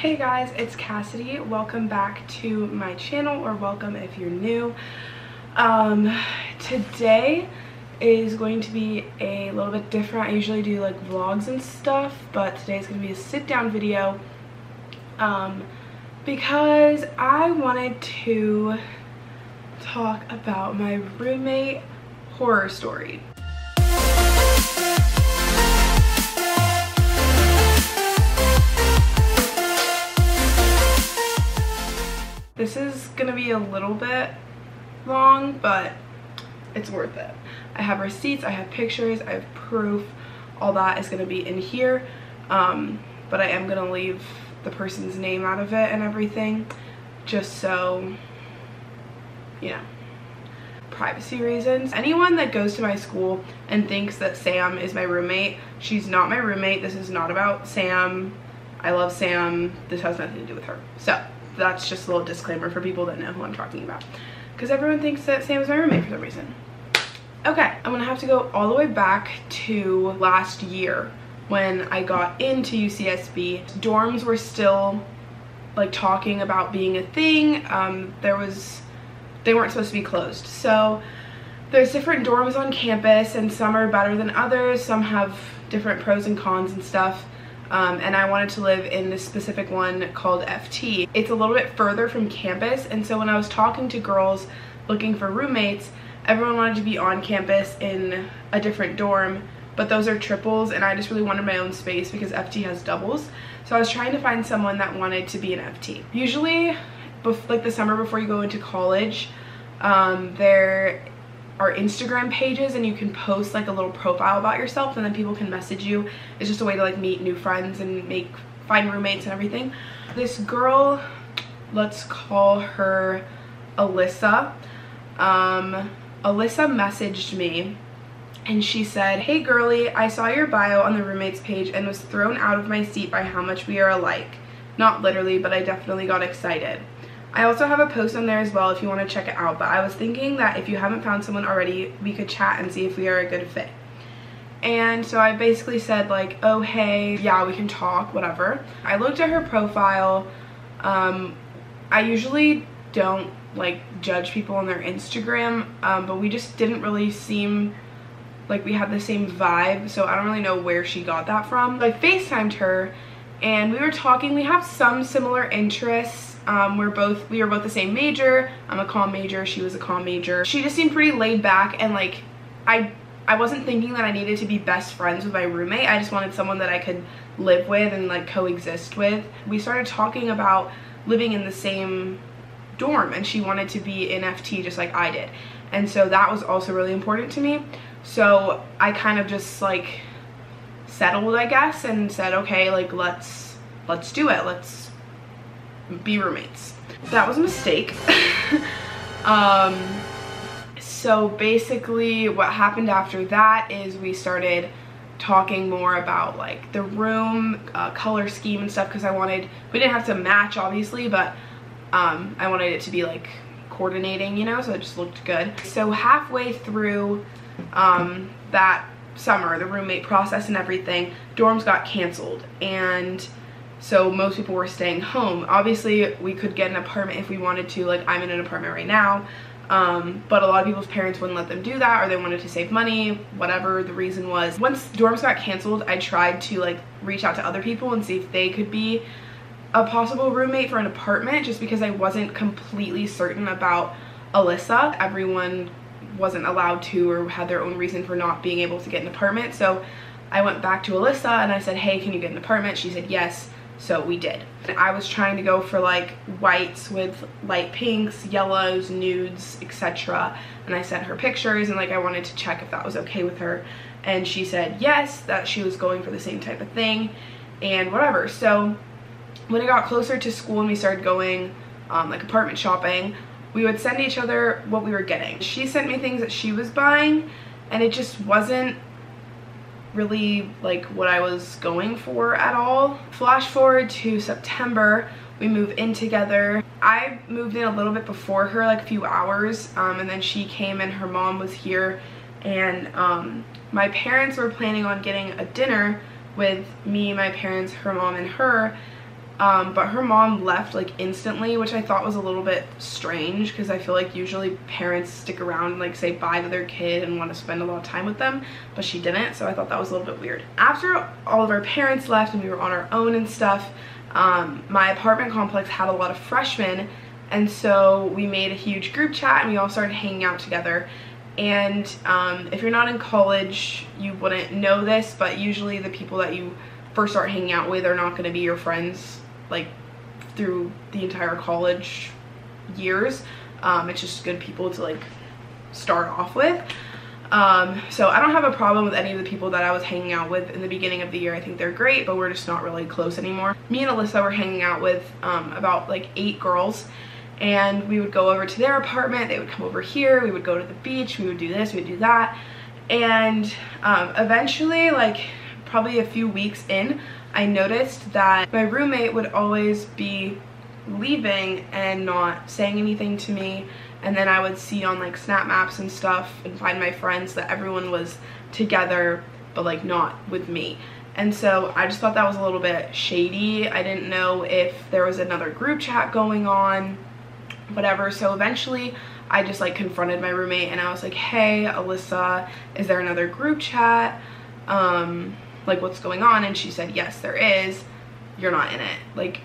Hey guys, it's Cassidy. Welcome back to my channel, or welcome if you're new. Today is going to be a little bit different. I usually do like vlogs and stuff, but today is going to be a sit down video because I wanted to talk about my roommate horror story. This is gonna be a little bit long, but it's worth it. I have receipts, I have pictures, I have proof. All that is gonna be in here, but I am gonna leave the person's name out of it and everything, just so, you know, privacy reasons. Anyone that goes to my school and thinks that Sam is my roommate, she's not my roommate. This is not about Sam. I love Sam. This has nothing to do with her. So that's just a little disclaimer for people that know who I'm talking about, because everyone thinks that Sam is my roommate for some reason. Okay, I'm gonna have to go all the way back to last year when I got into UCSB. Dorms were still like talking about being a thing. They weren't supposed to be closed. So there's different dorms on campus, and some are better than others. Some have different pros and cons and stuff. And I wanted to live in this specific one called FT. It's a little bit further from campus, and so when I was talking to girls looking for roommates, everyone wanted to be on campus in a different dorm, but those are triples, and I just really wanted my own space because FT has doubles. So I was trying to find someone that wanted to be an FT. Usually, like the summer before you go into college, there are Instagram pages, and you can post like a little profile about yourself, and then people can message you. It's just a way to like meet new friends and find roommates and everything. This girl, let's call her Alyssa. Alyssa messaged me and she said, "Hey girly, I saw your bio on the roommates page and was thrown out of my seat by how much we are alike." Not literally, but I definitely got excited. I also have a post on there as well if you want to check it out, but I was thinking that if you haven't found someone already, we could chat and see if we are a good fit. And so I basically said like, "Oh hey, yeah, we can talk, whatever." I looked at her profile. I usually don't like judge people on their Instagram, but we just didn't really seem like we had the same vibe, so I don't really know where she got that from. So I FaceTimed her and we were talking. We have some similar interests. We were both the same major. I'm a comm major, she was a comm major. She just seemed pretty laid back, and like I wasn't thinking that I needed to be best friends with my roommate. I just wanted someone that I could live with and like coexist with. We started talking about living in the same dorm, and she wanted to be in FT just like I did, and so that was also really important to me. So I kind of just like settled, I guess, and said, okay, like let's do it, let's be roommates. That was a mistake. So basically what happened after that is we started talking more about like the room color scheme and stuff, because we didn't have to match obviously, but I wanted it to be like coordinating, you know, so it just looked good. So halfway through that summer, the roommate process and everything, dorms got canceled, and so most people were staying home. Obviously we could get an apartment if we wanted to, like I'm in an apartment right now, but a lot of people's parents wouldn't let them do that, or they wanted to save money, whatever the reason was. Once dorms got canceled, I tried to like reach out to other people and see if they could be a possible roommate for an apartment, just because I wasn't completely certain about Alyssa. Everyone wasn't allowed to, or had their own reason for not being able to get an apartment. So I went back to Alyssa and I said, "Hey, can you get an apartment?" She said yes, so we did. I was trying to go for like whites with light pinks, yellows, nudes, etc. And I sent her pictures, and like I wanted to check if that was okay with her, and she said yes, that she was going for the same type of thing and whatever. So when it got closer to school and we started going like apartment shopping, we would send each other what we were getting. She sent me things that she was buying, and it just wasn't really like what I was going for at all. Flash forward to September, we move in together. I moved in a little bit before her, like a few hours, and then she came and her mom was here, and my parents were planning on getting a dinner with me, my parents, her mom, and her, but her mom left like instantly, which I thought was a little bit strange because I feel like usually parents stick around and like say bye to their kid and want to spend a lot of time with them, but she didn't, so I thought that was a little bit weird. After all of our parents left and we were on our own and stuff, my apartment complex had a lot of freshmen, and so we made a huge group chat and we all started hanging out together. And if you're not in college, you wouldn't know this, but usually the people that you first start hanging out with are not going to be your friends like through the entire college years. It's just good people to like start off with. So I don't have a problem with any of the people that I was hanging out with in the beginning of the year. I think they're great, but we're just not really close anymore. Me and Alyssa were hanging out with about like 8 girls, and we would go over to their apartment, they would come over here, we would go to the beach, we would do this, we would do that. And eventually, like probably a few weeks in, I noticed that my roommate would always be leaving and not saying anything to me, and then I would see on like snap maps and stuff and find my friends that everyone was together but like not with me. And so I just thought that was a little bit shady. I didn't know if there was another group chat going on, whatever. So eventually I just like confronted my roommate and I was like, hey Alyssa, is there another group chat? Like what's going on? And she said, yes there is, you're not in it. Like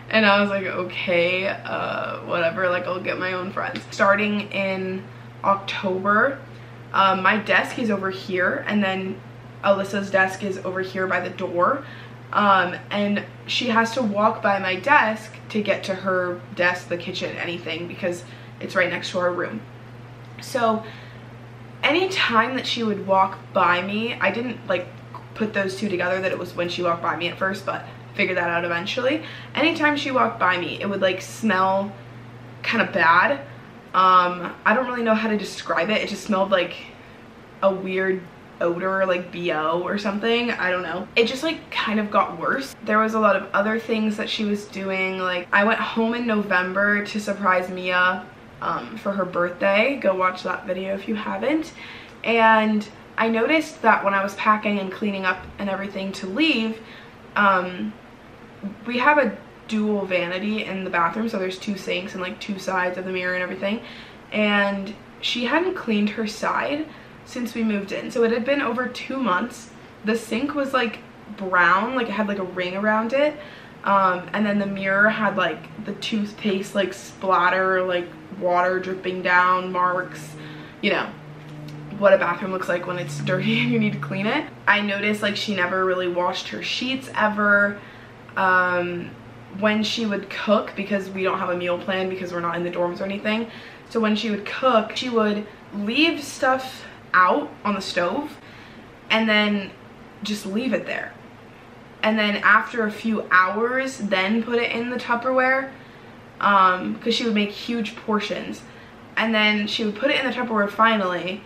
and I was like, okay, whatever, like I'll get my own friends. Starting in October, my desk is over here and then Alyssa's desk is over here by the door, and she has to walk by my desk to get to her desk, the kitchen, anything, because it's right next to our room. So anytime that she would walk by me, I didn't like put those two together that it was when she walked by me at first, but figured that out eventually. Anytime she walked by me, it would like smell kind of bad. I don't really know how to describe it. It just smelled like a weird odor, like BO or something. I don't know. It just like kind of got worse. There was a lot of other things that she was doing. Like I went home in November to surprise Mia for her birthday. Go watch that video if you haven't. And I noticed that when I was packing and cleaning up and everything to leave, we have a dual vanity in the bathroom, so there's 2 sinks and like 2 sides of the mirror and everything, and she hadn't cleaned her side since we moved in. So it had been over 2 months. The sink was like brown, like it had like a ring around it, and then the mirror had like the toothpaste like splatter, like water dripping down, marks, you know what a bathroom looks like when it's dirty and you need to clean it. I noticed like she never really washed her sheets ever. When she would cook, because we don't have a meal plan because we're not in the dorms or anything, so when she would cook, she would leave stuff out on the stove and then just leave it there, and then after a few hours then put it in the Tupperware, because she would make huge portions, and then she would put it in the Tupperware finally,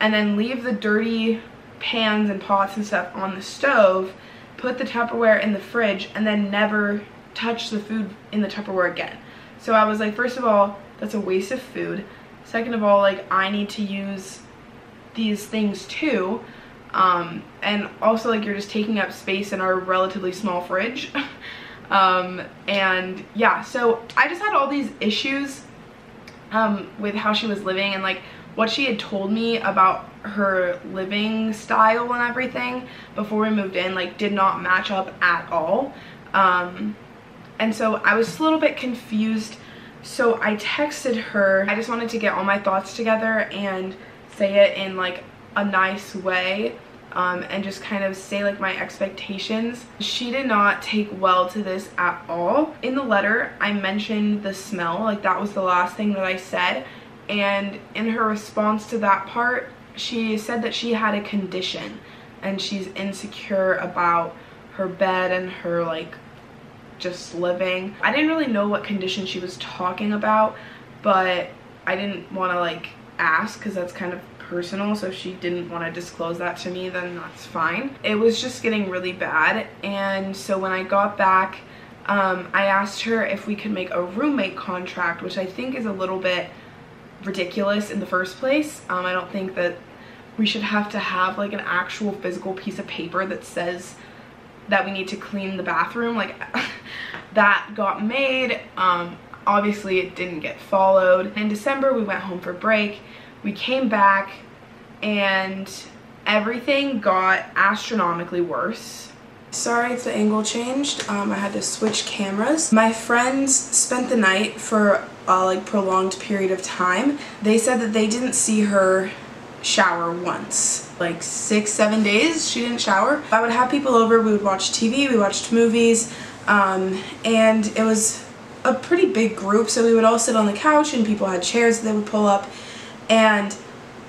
and then leave the dirty pans and pots and stuff on the stove, put the Tupperware in the fridge, and then never touch the food in the Tupperware again. So I was like, first of all, that's a waste of food. Second of all, like I need to use these things too. And also like you're just taking up space in our relatively small fridge. And yeah, so I just had all these issues with how she was living, and like what she had told me about her living style and everything before we moved in like did not match up at all. And so I was a little bit confused, so I texted her. I just wanted to get all my thoughts together and say it in like a nice way, and just kind of say like my expectations. She did not take well to this at all. In the letter I mentioned the smell, like that was the last thing that I said, and in her response to that part she said that she had a condition and she's insecure about her bed and her like just living. I didn't really know what condition she was talking about, but I didn't want to like ask because that's kind of personal, so if she didn't want to disclose that to me, then that's fine. It was just getting really bad, and so when I got back, I asked her if we could make a roommate contract, which I think is a little bit ridiculous in the first place. I don't think that we should have to have like an actual physical piece of paper that says that we need to clean the bathroom, like that got made. Obviously it didn't get followed. In December we went home for break. We came back and everything got astronomically worse. Sorry if the angle changed. I had to switch cameras. My friends spent the night for a like prolonged period of time. They said that they didn't see her shower once. Like 6-7 days she didn't shower. I would have people over, we would watch TV, we watched movies, and it was a pretty big group, so we would all sit on the couch and people had chairs that they would pull up, and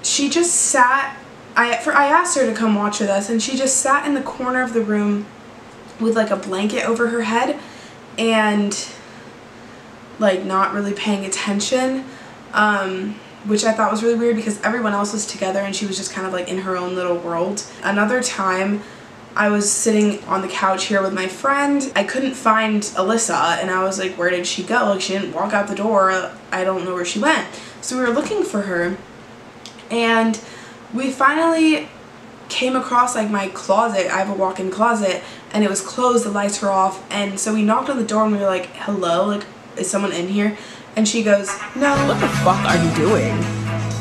she just sat. I asked her to come watch with us, and she just sat in the corner of the room with like a blanket over her head and like not really paying attention, which I thought was really weird because everyone else was together and she was just kind of like in her own little world. Another time I was sitting on the couch here with my friend. I couldn't find Alyssa and I was like, where did she go? Like, she didn't walk out the door. I don't know where she went. So we were looking for her, and we finally came across like my closet. I have a walk-in closet and it was closed, the lights were off, and so we knocked on the door and we were like, hello, like, is someone in here? And she goes, no. What the fuck are you doing?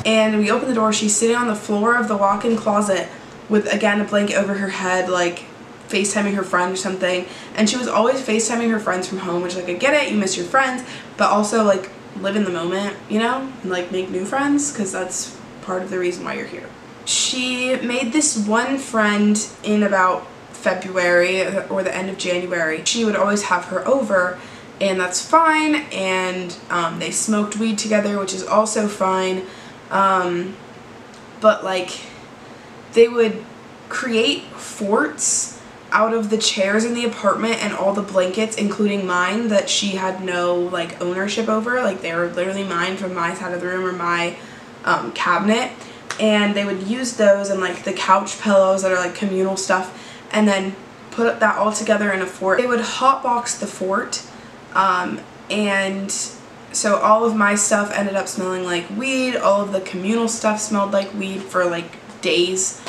And we opened the door, she's sitting on the floor of the walk-in closet with, again, a blanket over her head, like FaceTiming her friend or something. And she was always FaceTiming her friends from home, which, like, I get it, you miss your friends, but also, like, live in the moment, you know, and, like, make new friends, because that's part of the reason why you're here. She made this one friend in about February or the end of January. She would always have her over, and that's fine, and they smoked weed together, which is also fine, but like they would create forts out of the chairs in the apartment and all the blankets, including mine, that she had no like ownership over. Like, they were literally mine from my side of the room or my cabinet, and they would use those and like the couch pillows that are like communal stuff, and then put that all together in a fort. They would hotbox the fort, and so all of my stuff ended up smelling like weed. All of the communal stuff smelled like weed for like days,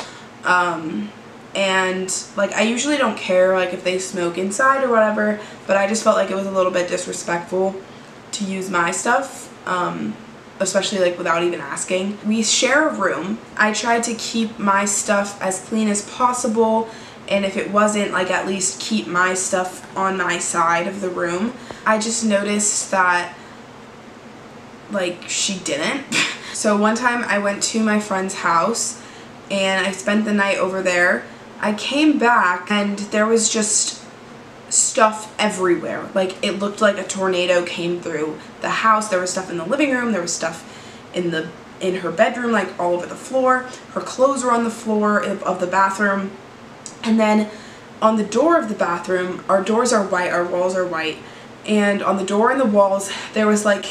and like I usually don't care like if they smoke inside or whatever, but I just felt like it was a little bit disrespectful to use my stuff, especially like without even asking. We share a room. I tried to keep my stuff as clean as possible, and if it wasn't, like, at least keep my stuff on my side of the room. I just noticed that like she didn't. So one time I went to my friend's house and I spent the night over there. I came back and there was just stuff everywhere. Like, it looked like a tornado came through the house. There was stuff in the living room, there was stuff in her bedroom, like all over the floor. Her clothes were on the floor of the bathroom. And then on the door of the bathroom, our doors are white, our walls are white, and on the door and the walls there was like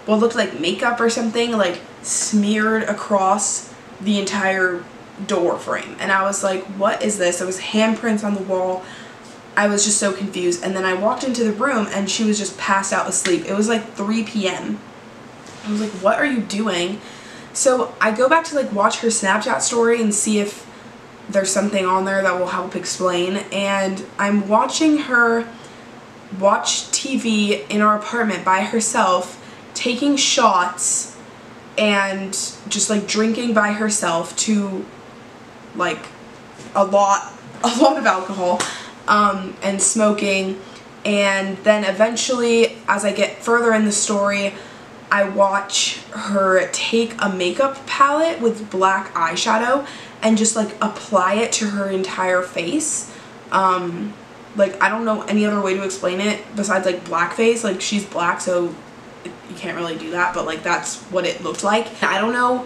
what looked like makeup or something like smeared across the entire door frame. And I was like, what is this? It was handprints on the wall. I was just so confused. And then I walked into the room and she was just passed out asleep. It was like 3 p.m. I was like, what are you doing? So I go back to like watch her Snapchat story and see if there's something on there that will help explain, and I'm watching her watch TV in our apartment by herself, taking shots and just like drinking by herself to like a lot of alcohol, and smoking. And then eventually, as I get further in the story, I watch her take a makeup palette with black eyeshadow and just like apply it to her entire face. Like, I don't know any other way to explain it besides like blackface. Like, she's black, so you can't really do that, but like that's what it looked like. I don't know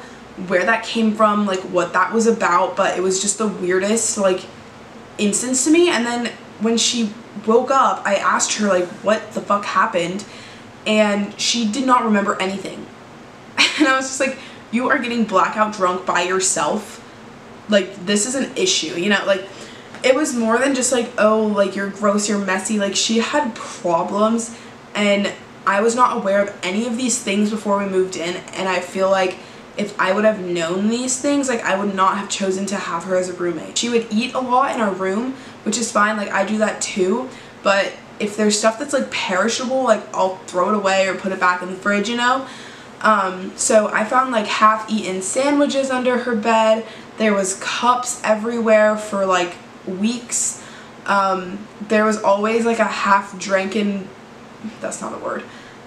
where that came from, like what that was about, but it was just the weirdest like instance to me. And then when she woke up, I asked her like what the fuck happened, and she did not remember anything. And I was just like, you are getting blackout drunk by yourself? Like, this is an issue, you know? Like, it was more than just like, oh, like, you're gross, you're messy. Like, she had problems, and I was not aware of any of these things before we moved in, and I feel like if I would have known these things, like, I would not have chosen to have her as a roommate. She would eat a lot in our room which is fine. Like, I do that too, but if there's stuff that's like perishable, like I'll throw it away or put it back in the fridge, you know? So I found like half-eaten sandwiches under her bed. There was cups everywhere for like weeks. There was always like a half-drunken, that's not a word,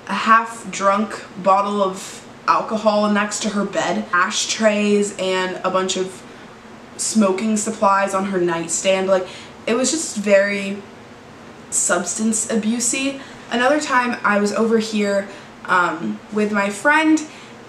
a half-drunk bottle of alcohol next to her bed, ashtrays, and a bunch of smoking supplies on her nightstand. Like, it was just very substance abusey. Another time I was over here with my friend,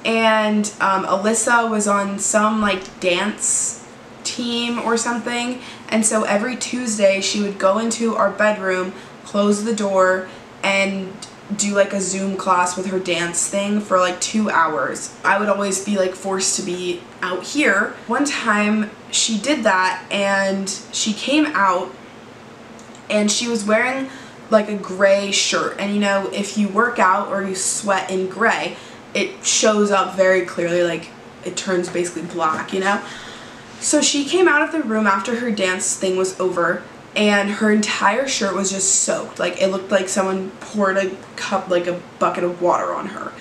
and Alyssa was on some like dance team or something, and so every Tuesday she would go into our bedroom, close the door, and do like a Zoom class with her dance thing for like 2 hours. I would always be like forced to be out here. One time she did that, and she came out and she was wearing like a gray shirt, and you know, if you work out or you sweat in gray, it shows up very clearly, like it turns basically black, you know? So she came out of the room after her dance thing was over, and her entire shirt was just soaked. Like, it looked like someone poured a cup, like a bucket of water on her.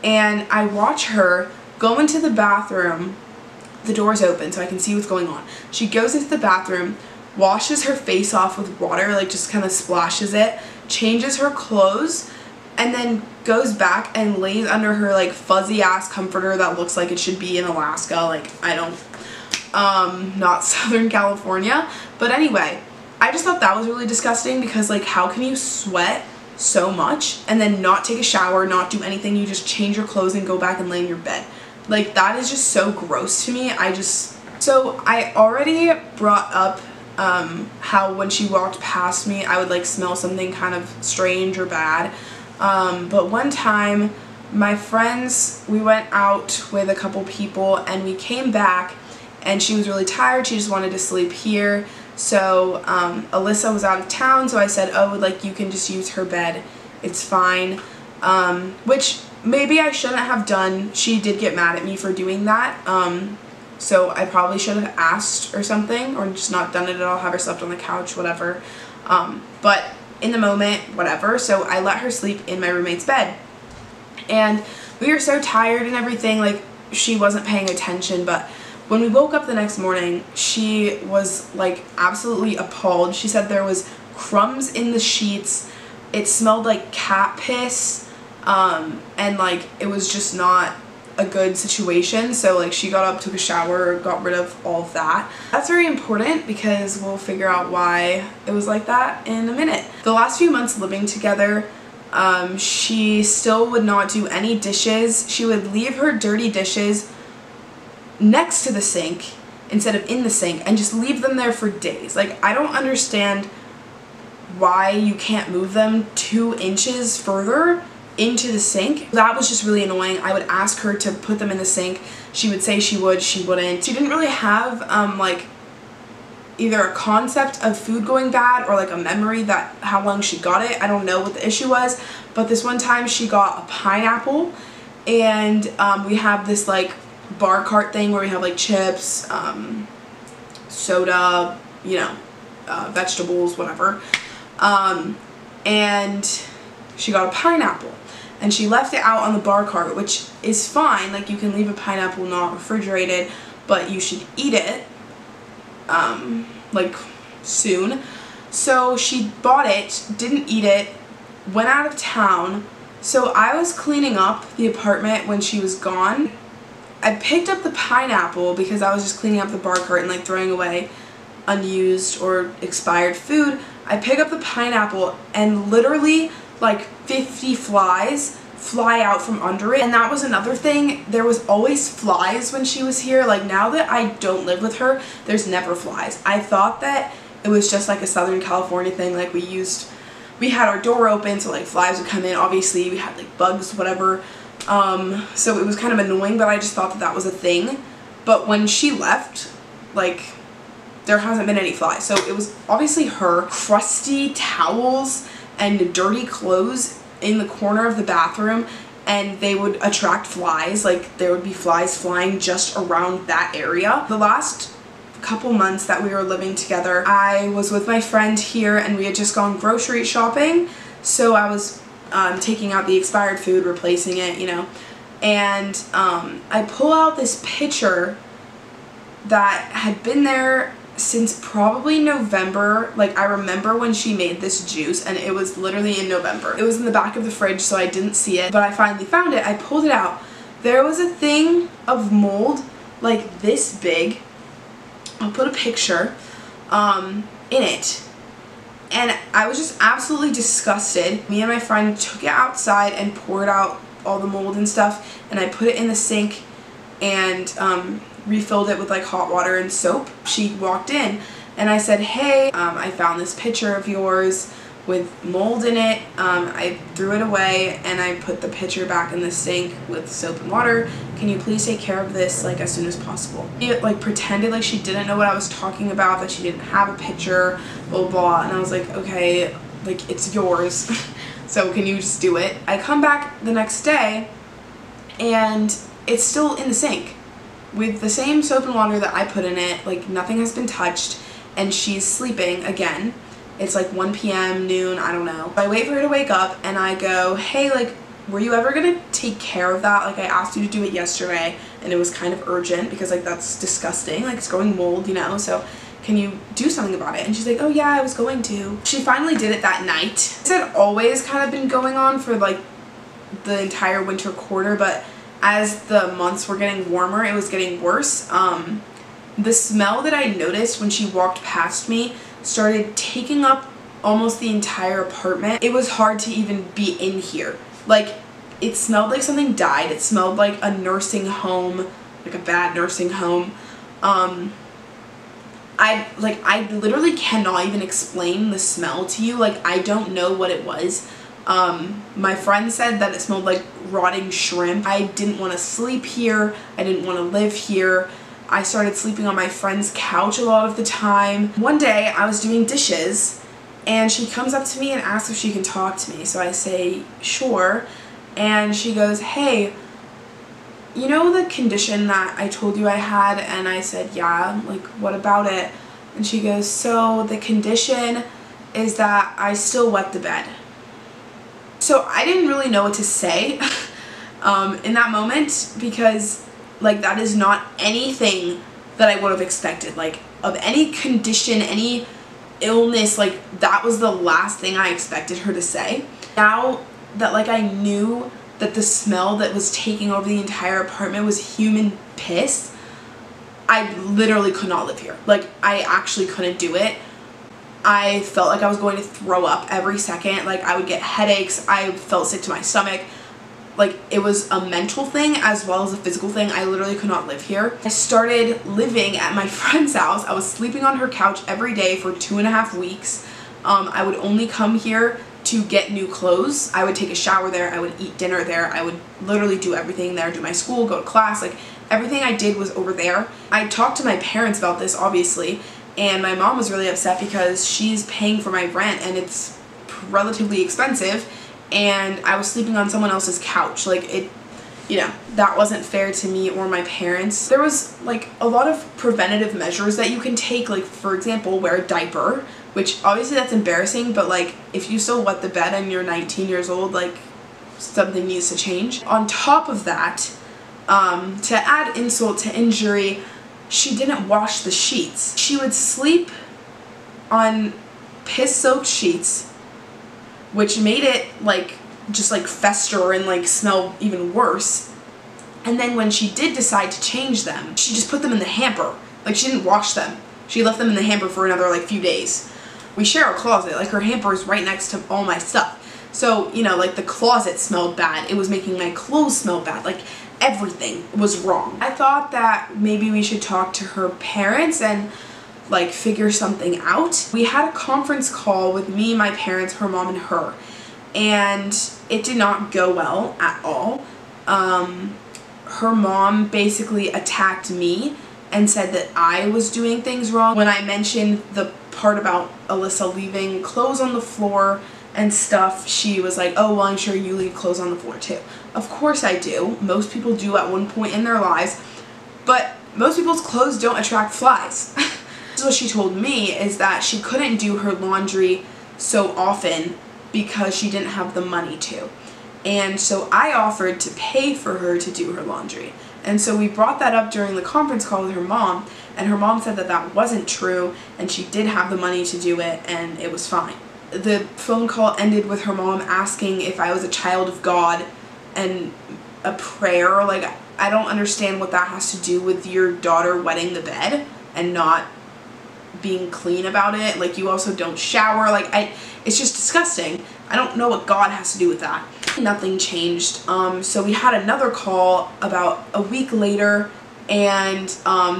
And I watch her go into the bathroom. The door's open so I can see what's going on. She goes into the bathroom, washes her face off with water, like just kind of splashes it, changes her clothes, and then goes back and lays under her like fuzzy ass comforter that looks like it should be in Alaska. Like, I don't, not Southern California. But anyway, I just thought that was really disgusting, because like, how can you sweat so much and then not take a shower, not do anything, you just change your clothes and go back and lay in your bed? Like, that is just so gross to me. So I already brought up how when she walked past me I would like smell something kind of strange or bad, but one time my friends, we went out with a couple people and we came back and she was really tired. She just wanted to sleep here. So Alyssa was out of town, so I said, oh, like, you can just use her bed, it's fine, which maybe I shouldn't have done. She did get mad at me for doing that, so I probably should have asked or something, or just not done it at all, have her slept on the couch, whatever. But in the moment, whatever, so I let her sleep in my roommate's bed. And we were so tired and everything, like, she wasn't paying attention, but when we woke up the next morning, she was like absolutely appalled. She said there was crumbs in the sheets, it smelled like cat piss, and like, it was just not a good situation. So like, she got up, took a shower, got rid of all of that. That's very important, because we'll figure out why it was like that in a minute. The last few months living together, she still would not do any dishes. She would leave her dirty dishes next to the sink instead of in the sink, and just leave them there for days. Like, I don't understand why you can't move them 2 inches further into the sink. That was just really annoying. I would ask her to put them in the sink. She would say she would, she wouldn't. She didn't really have like either a concept of food going bad or like a memory that how long she got it. I don't know what the issue was, but this one time she got a pineapple, and we have this like bar cart thing where we have like chips, soda, you know, vegetables, whatever, and she got a pineapple, and she left it out on the bar cart, which is fine. Like, you can leave a pineapple not refrigerated, but you should eat it like soon. So she bought it, didn't eat it, went out of town. So I was cleaning up the apartment when she was gone. I picked up the pineapple because I was just cleaning up the bar cart and like throwing away unused or expired food. I pick up the pineapple and literally like 50 flies fly out from under it. And that was another thing. There was always flies when she was here. Like, now that I don't live with her, there's never flies. I thought that it was just like a Southern California thing. Like, we had our door open, so like flies would come in. Obviously we had like bugs, whatever. So it was kind of annoying, but I just thought that that was a thing. But when she left, like, there hasn't been any flies. So it was obviously her crusty towels and dirty clothes in the corner of the bathroom, and they would attract flies. Like, there would be flies flying just around that area. The last couple months that we were living together, I was with my friend here and we had just gone grocery shopping. So I was taking out the expired food, replacing it, you know, and I pull out this picture that had been there since probably November. Like, I remember when she made this juice and it was literally in November. It was in the back of the fridge, so I didn't see it, but I finally found it. I pulled it out. There was a thing of mold like this big. I'll put a picture in it. And I was just absolutely disgusted. Me and my friend took it outside and poured out all the mold and stuff, and I put it in the sink and refilled it with like hot water and soap. She walked in and I said, hey, I found this picture of yours with mold in it. I threw it away and I put the pitcher back in the sink with soap and water. Can you please take care of this like as soon as possible? She like pretended like she didn't know what I was talking about, that she didn't have a pitcher, blah blah, and I was like, okay, like it's yours. So can you just do it? I come back the next day and it's still in the sink with the same soap and water that I put in it. Like, nothing has been touched, and she's sleeping again. It's like 1 p.m., noon, I don't know. I wait for her to wake up and I go, hey, like, were you ever gonna take care of that? Like, I asked you to do it yesterday and it was kind of urgent because like that's disgusting, like it's growing mold, you know, so can you do something about it? And she's like, oh yeah, I was going to. She finally did it that night. This had always kind of been going on for like the entire winter quarter, but as the months were getting warmer, it was getting worse. The smell that I noticed when she walked past me started taking up almost the entire apartment. It was hard to even be in here. Like, it smelled like something died. It smelled like a nursing home, like a bad nursing home. I literally cannot even explain the smell to you. Like, I don't know what it was. My friend said that it smelled like rotting shrimp. I didn't want to sleep here. I didn't want to live here. I started sleeping on my friend's couch a lot of the time. One day I was doing dishes and she comes up to me and asks if she can talk to me. So I say, sure. And she goes, hey, you know the condition that I told you I had? And I said, yeah, like, what about it? And she goes, so the condition is that I still wet the bed. So I didn't really know what to say in that moment, because like that is not anything that I would have expected. Like, of any condition, any illness, like that was the last thing I expected her to say. Now that like I knew that the smell that was taking over the entire apartment was human piss, I literally could not live here. Like, I actually couldn't do it. I felt like I was going to throw up every second. Like, I would get headaches. I felt sick to my stomach. Like, it was a mental thing as well as a physical thing. I literally could not live here. I started living at my friend's house. I was sleeping on her couch every day for 2.5 weeks. I would only come here to get new clothes. I would take a shower there. I would eat dinner there. I would literally do everything there, do my school, go to class. Like, everything I did was over there. I talked to my parents about this, obviously, and my mom was really upset because she's paying for my rent and it's relatively expensive, and I was sleeping on someone else's couch. Like, it, you know, that wasn't fair to me or my parents. There was like a lot of preventative measures that you can take, like, for example, wear a diaper, which obviously that's embarrassing, but like, if you still wet the bed and you're 19 years old, like, something needs to change. On top of that, to add insult to injury, she didn't wash the sheets. She would sleep on piss-soaked sheets, which made it like just like fester and like smell even worse. And then when she did decide to change them, she just put them in the hamper. Like, she didn't wash them. She left them in the hamper for another like few days. We share a closet. Like, her hamper is right next to all my stuff. So, you know, like, the closet smelled bad. It was making my clothes smell bad. Like, everything was wrong. I thought that maybe we should talk to her parents and like figure something out. We had a conference call with me, my parents, her mom, and her, and it did not go well at all. Her mom basically attacked me and said that I was doing things wrong. When I mentioned the part about Alyssa leaving clothes on the floor and stuff, she was like, oh, well, I'm sure you leave clothes on the floor too. Of course I do. Most people do at one point in their lives, but most people's clothes don't attract flies. is what she told me, is that she couldn't do her laundry so often because she didn't have the money to. And so I offered to pay for her to do her laundry. And so we brought that up during the conference call with her mom, and her mom said that that wasn't true, and she did have the money to do it, and it was fine. The phone call ended with her mom asking if I was a child of God and a prayer. Like, I don't understand what that has to do with your daughter wetting the bed and not being clean about it. Like, you also don't shower. Like, it's just disgusting. I don't know what God has to do with that. Nothing changed. So we had another call about a week later, and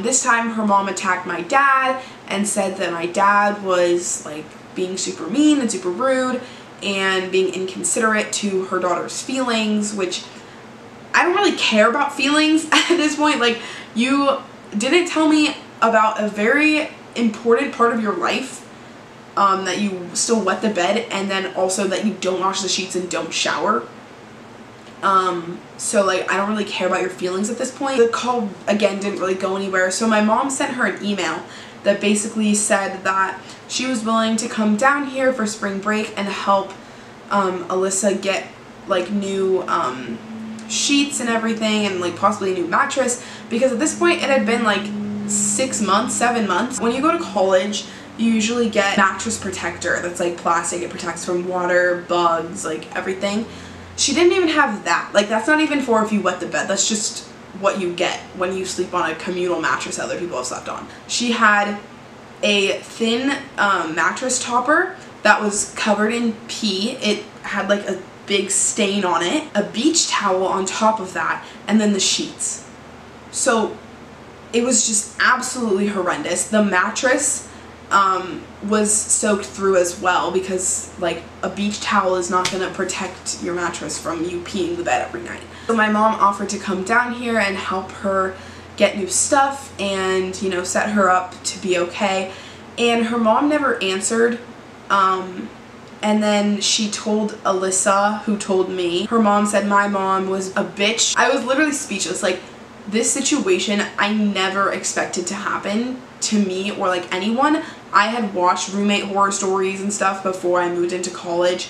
this time her mom attacked my dad and said that my dad was like being super mean and super rude and being inconsiderate to her daughter's feelings, which I don't really care about feelings at this point. Like, you didn't tell me about a very important part of your life, that you still wet the bed, and then also that you don't wash the sheets and don't shower. So like, I don't really care about your feelings at this point. The call again didn't really go anywhere, so my mom sent her an email that basically said that she was willing to come down here for spring break and help Alyssa get like new sheets and everything, and like possibly a new mattress, because at this point it had been like 6 months, 7 months. When you go to college, you usually get mattress protector that's like plastic. It protects from water, bugs, like everything. She didn't even have that. Like, that's not even for if you wet the bed. That's just what you get when you sleep on a communal mattress that other people have slept on. She had a thin mattress topper that was covered in pee. It had like a big stain on it, a beach towel on top of that, and then the sheets. So it was just absolutely horrendous. The mattress was soaked through as well, because like a beach towel is not going to protect your mattress from you peeing the bed every night. So my mom offered to come down here and help her get new stuff and, you know, set her up to be okay. And her mom never answered. And then she told Alyssa, who told me. Her mom said my mom was a bitch. I was literally speechless. Like, this situation I never expected to happen to me or like anyone. I had watched roommate horror stories and stuff before I moved into college,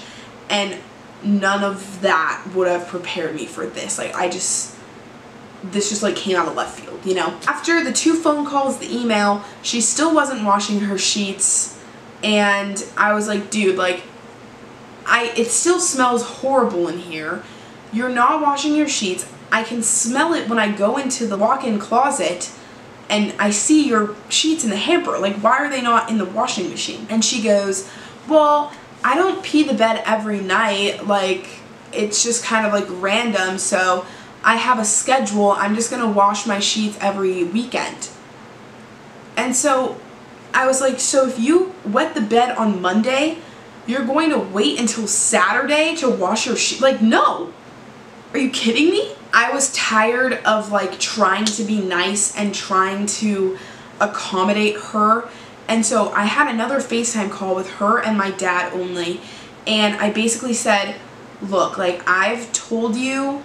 and none of that would have prepared me for this. Like, this just like came out of left field, you know? After the 2 phone calls, the email, she still wasn't washing her sheets, and I was like, dude, like, it still smells horrible in here. You're not washing your sheets. I can smell it when I go into the walk-in closet and I see your sheets in the hamper. Like, why are they not in the washing machine? And she goes, well, I don't pee the bed every night. Like, it's just kind of like random, so I have a schedule. I'm just gonna wash my sheets every weekend. And so I was like, so if you wet the bed on Monday, you're going to wait until Saturday to wash your sheets? Like, no. Are you kidding me? I was tired of like trying to be nice and trying to accommodate her. And so I had another FaceTime call with her and my dad only. And I basically said, look, like, I've told you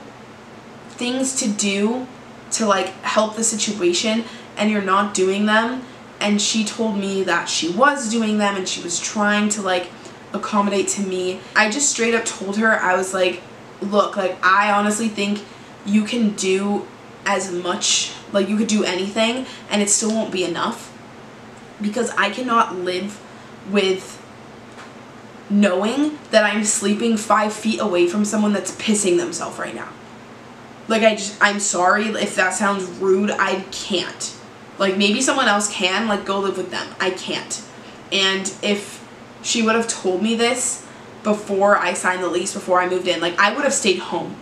things to do to like help the situation and you're not doing them. And she told me that she was doing them and she was trying to like accommodate to me. I just straight up told her, I was like, look, like, I honestly think you can do as much, like, you could do anything and it still won't be enough, because I cannot live with knowing that I'm sleeping 5 feet away from someone that's pissing themselves right now. Like, I'm sorry if that sounds rude. I can't. Like, maybe someone else can, like, go live with them. I can't. And if she would have told me this before I signed the lease, before I moved in, like, I would have stayed home.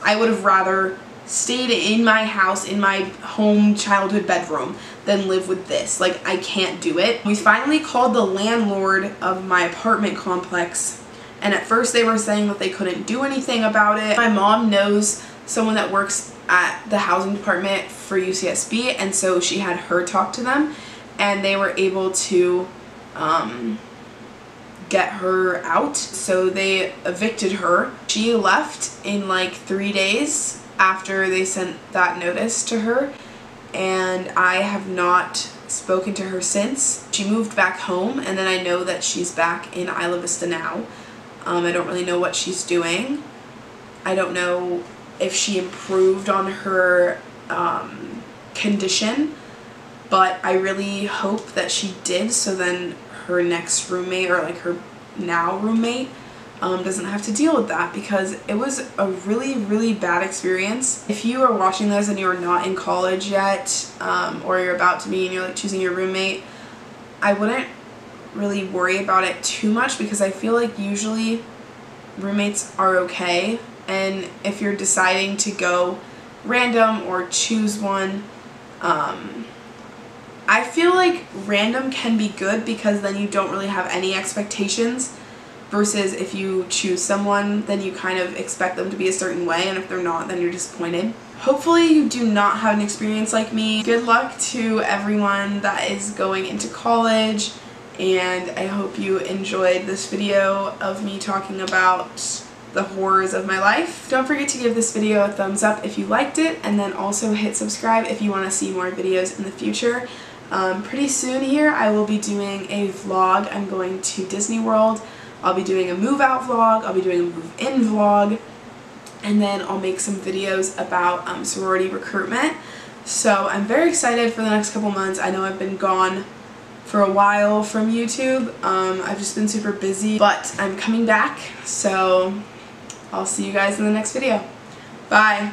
I would have rather stayed in my house, in my home childhood bedroom, than live with this. Like, I can't do it. We finally called the landlord of my apartment complex, and at first they were saying that they couldn't do anything about it. My mom knows someone that works at the housing department for UCSB, and so she had her talk to them, and they were able to get her out. So they evicted her. She left in like 3 days after they sent that notice to her, and I have not spoken to her since. She moved back home, and then I know that she's back in Isla Vista now. I don't really know what she's doing. I don't know if she improved on her condition, but I really hope that she did, so then her next roommate, or like her now roommate, doesn't have to deal with that, because it was a really bad experience. If you are watching this and you're not in college yet, or you're about to be and you're like choosing your roommate, I wouldn't really worry about it too much, because I feel like usually roommates are okay. And if you're deciding to go random or choose one, I feel like random can be good, because then you don't really have any expectations, versus if you choose someone, then you kind of expect them to be a certain way, and if they're not, then you're disappointed. Hopefully you do not have an experience like me. Good luck to everyone that is going into college, and I hope you enjoyed this video of me talking about the horrors of my life. Don't forget to give this video a thumbs up if you liked it, and then also hit subscribe if you want to see more videos in the future. Pretty soon here I will be doing a vlog. I'm going to Disney World. I'll be doing a move out vlog, I'll be doing a move in vlog, and then I'll make some videos about sorority recruitment. So I'm very excited for the next couple months. I know I've been gone for a while from YouTube. I've just been super busy, but I'm coming back, so I'll see you guys in the next video. Bye!